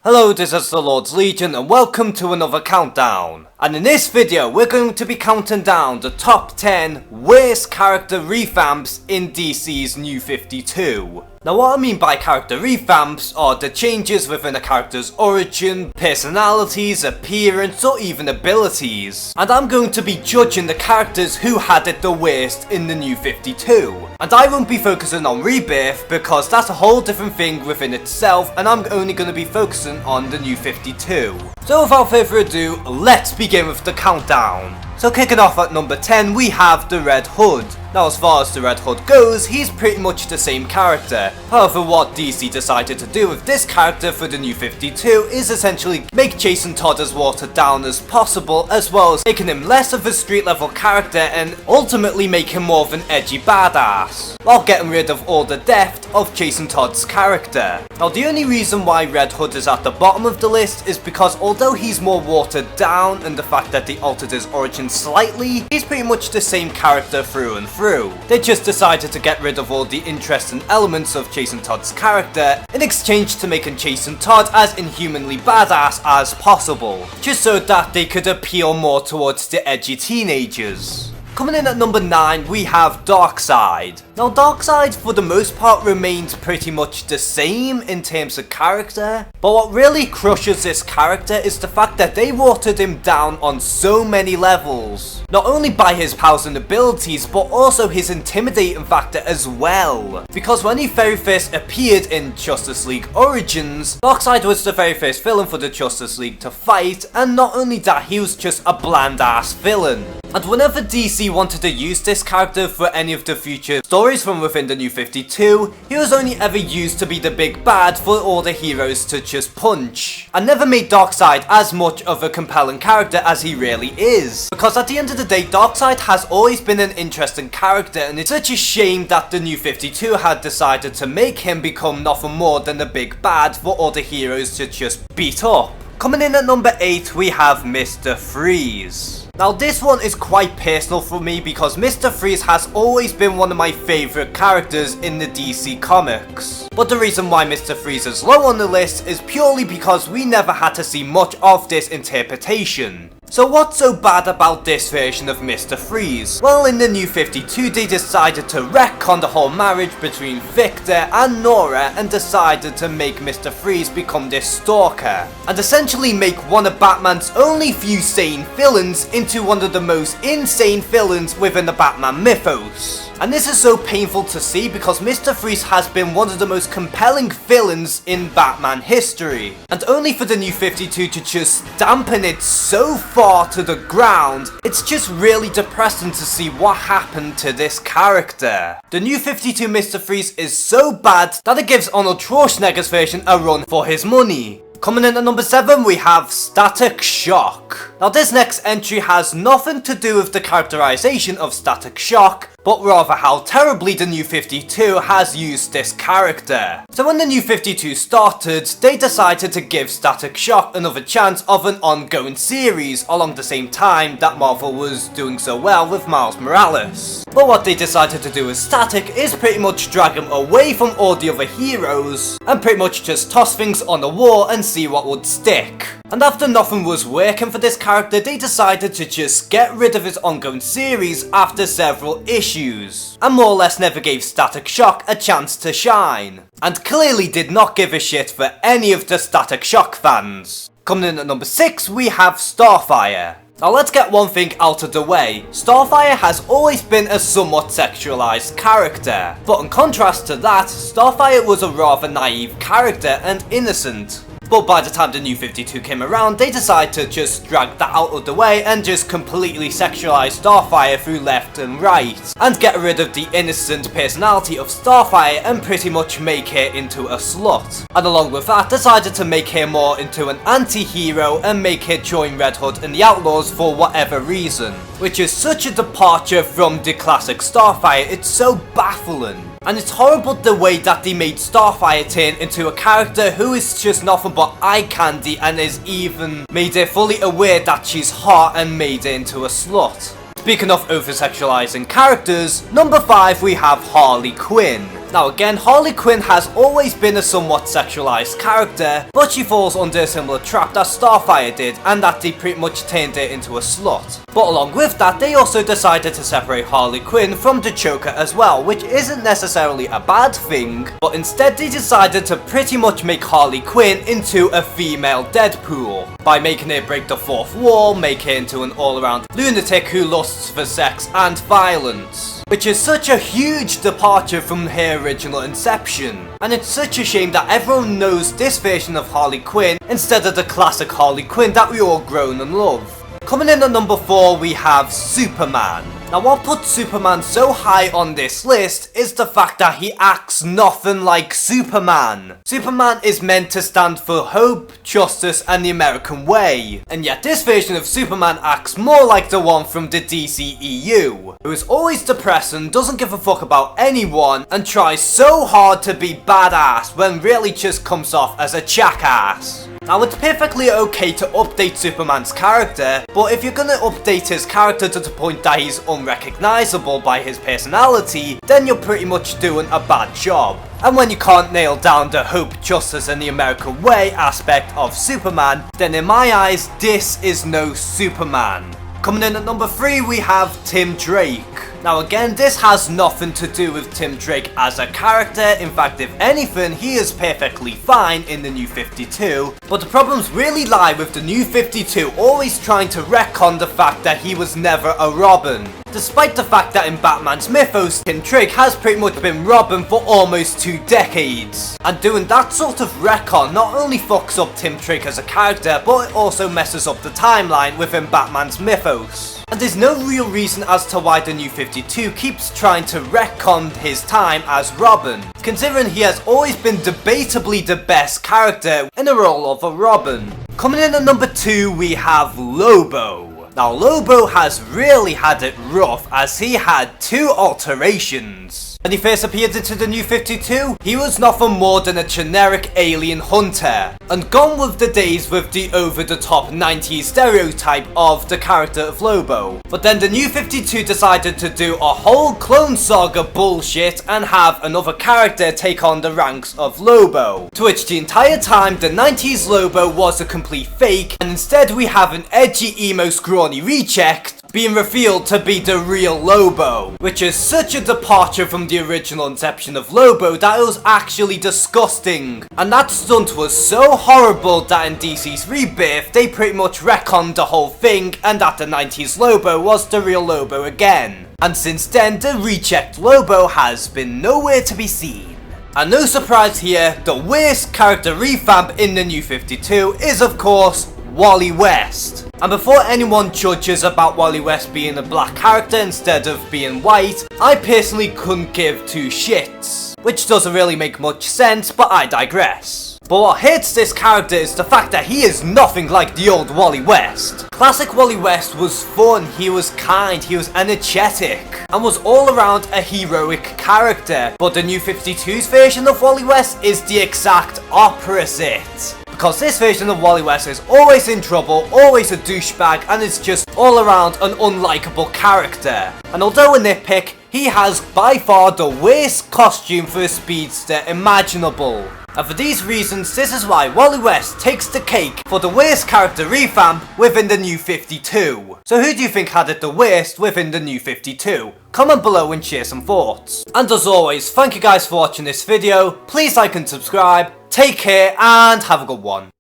Hello, this is the Lord's Legion and welcome to another countdown. And in this video we're going to be counting down the top 10 worst character revamps in DC's New 52. Now what I mean by character revamps are the changes within a character's origin, personalities, appearance or even abilities. And I'm going to be judging the characters who had it the worst in the New 52. And I won't be focusing on Rebirth because that's a whole different thing within itself and I'm only going to be focusing on the New 52. So without further ado, let's begin with the countdown. So kicking off at number 10 we have the Red Hood. Now as far as the Red Hood goes, he's pretty much the same character. However, what DC decided to do with this character for the New 52 is essentially make Jason Todd as watered down as possible, as well as making him less of a street level character and ultimately make him more of an edgy badass, while getting rid of all the depth of Jason Todd's character. Now the only reason why Red Hood is at the bottom of the list is because although he's more watered down and the fact that they altered his origin slightly, he's pretty much the same character through and through. They just decided to get rid of all the interesting elements of Jason Todd's character in exchange to making Jason Todd as inhumanly badass as possible, just so that they could appeal more towards the edgy teenagers. Coming in at number 9 we have Darkseid. Now Darkseid for the most part remains pretty much the same in terms of character, but what really crushes this character is the fact that they watered him down on so many levels. Not only by his powers and abilities, but also his intimidating factor as well. Because when he very first appeared in Justice League Origins, Darkseid was the very first villain for the Justice League to fight, and not only that, he was just a bland ass villain. And whenever DC wanted to use this character for any of the future stories from within the New 52, he was only ever used to be the big bad for all the heroes to just punch, and never made Darkseid as much of a compelling character as he really is. Because at the end of the day, Darkseid has always been an interesting character, and it's such a shame that the New 52 had decided to make him become nothing more than the big bad for all the heroes to just beat up. Coming in at number 8 we have Mr. Freeze. Now this one is quite personal for me because Mr. Freeze has always been one of my favourite characters in the DC comics. But the reason why Mr. Freeze is low on the list is purely because we never had to see much of this interpretation. So what's so bad about this version of Mr. Freeze? Well, in the New 52 they decided to retcon the whole marriage between Victor and Nora and decided to make Mr. Freeze become this stalker, and essentially make one of Batman's only few sane villains into one of the most insane villains within the Batman mythos. And this is so painful to see because Mr. Freeze has been one of the most compelling villains in Batman history. And only for the New 52 to just dampen it so far to the ground, it's just really depressing to see what happened to this character. The New 52 Mr. Freeze is so bad that it gives Arnold Schwarzenegger's version a run for his money. Coming in at number 7 we have Static Shock. Now this next entry has nothing to do with the characterization of Static Shock, but rather how terribly the New 52 has used this character. So when the New 52 started, they decided to give Static Shock another chance of an ongoing series along the same time that Marvel was doing so well with Miles Morales. But what they decided to do with Static is pretty much drag him away from all the other heroes and pretty much just toss things on the wall and see what would stick. And after nothing was working for this character, they decided to just get rid of his ongoing series after several issues, and more or less never gave Static Shock a chance to shine, and clearly did not give a shit for any of the Static Shock fans. Coming in at number 6 we have Starfire. Now let's get one thing out of the way. Starfire has always been a somewhat sexualized character, but in contrast to that, Starfire was a rather naive character and innocent. But by the time the New 52 came around, they decided to just drag that out of the way and just completely sexualize Starfire through left and right, and get rid of the innocent personality of Starfire and pretty much make her into a slut. And along with that, decided to make her more into an anti-hero and make her join Red Hood and the Outlaws for whatever reason. Which is such a departure from the classic Starfire, it's so baffling. And it's horrible the way that they made Starfire turn into a character who is just nothing but eye candy and is even made her fully aware that she's hot and made her into a slut. Speaking of over-sexualizing characters, number 5 we have Harley Quinn. Now again, Harley Quinn has always been a somewhat sexualized character, but she falls under a similar trap that Starfire did, and that they pretty much turned her into a slut. But along with that, they also decided to separate Harley Quinn from the Joker as well, which isn't necessarily a bad thing, but instead they decided to pretty much make Harley Quinn into a female Deadpool, by making her break the fourth wall, make her into an all-around lunatic who lusts for sex and violence. Which is such a huge departure from her original inception. And it's such a shame that everyone knows this version of Harley Quinn instead of the classic Harley Quinn that we all grown and love. Coming in at number 4, we have Superman. Now what puts Superman so high on this list is the fact that he acts nothing like Superman. Superman is meant to stand for hope, justice and the American way. And yet this version of Superman acts more like the one from the DCEU, who is always depressed and doesn't give a fuck about anyone and tries so hard to be badass when really just comes off as a jackass. Now it's perfectly okay to update Superman's character, but if you're gonna update his character to the point that he's unrecognizable by his personality, then you're pretty much doing a bad job. And when you can't nail down the hope, justice and the American way aspect of Superman, then in my eyes, this is no Superman. Coming in at number 3, we have Tim Drake. Now again, this has nothing to do with Tim Drake as a character. In fact, if anything, he is perfectly fine in the New 52. But the problems really lie with the New 52 always trying to retcon the fact that he was never a Robin. Despite the fact that in Batman's mythos, Tim Drake has pretty much been Robin for almost 2 decades. And doing that sort of retcon not only fucks up Tim Drake as a character, but it also messes up the timeline within Batman's mythos. And there's no real reason as to why the New 52 keeps trying to retcon his time as Robin, considering he has always been debatably the best character in the role of a Robin. Coming in at number 2, we have Lobo. Now Lobo has really had it rough as he had 2 alterations. When he first appeared into the New 52, he was nothing more than a generic alien hunter, and gone with the days with the over-the-top 90s stereotype of the character of Lobo. But then the New 52 decided to do a whole Clone Saga bullshit and have another character take on the ranks of Lobo, to which the entire time the 90s Lobo was a complete fake, and instead we have an edgy emo scrawny reject being revealed to be the real Lobo, which is such a departure from the original inception of Lobo that it was actually disgusting. And that stunt was so horrible that in DC's Rebirth they pretty much retconned the whole thing and that the 90s Lobo was the real Lobo again. And since then the reject Lobo has been nowhere to be seen. And no surprise here, the worst character revamp in the New 52 is of course Wally West. And before anyone judges about Wally West being a black character instead of being white, I personally couldn't give 2 shits. Which doesn't really make much sense, but I digress. But what hurts this character is the fact that he is nothing like the old Wally West. Classic Wally West was fun, he was kind, he was energetic, and was all around a heroic character. But the New 52's version of Wally West is the exact opposite. Because this version of Wally West is always in trouble, always a douchebag, and is just all around an unlikable character. And although a nitpick, he has by far the worst costume for a speedster imaginable. And for these reasons, this is why Wally West takes the cake for the worst character revamp within the New 52. So who do you think had it the worst within the New 52? Comment below and share some thoughts. And as always, thank you guys for watching this video, please like and subscribe, take care and have a good one.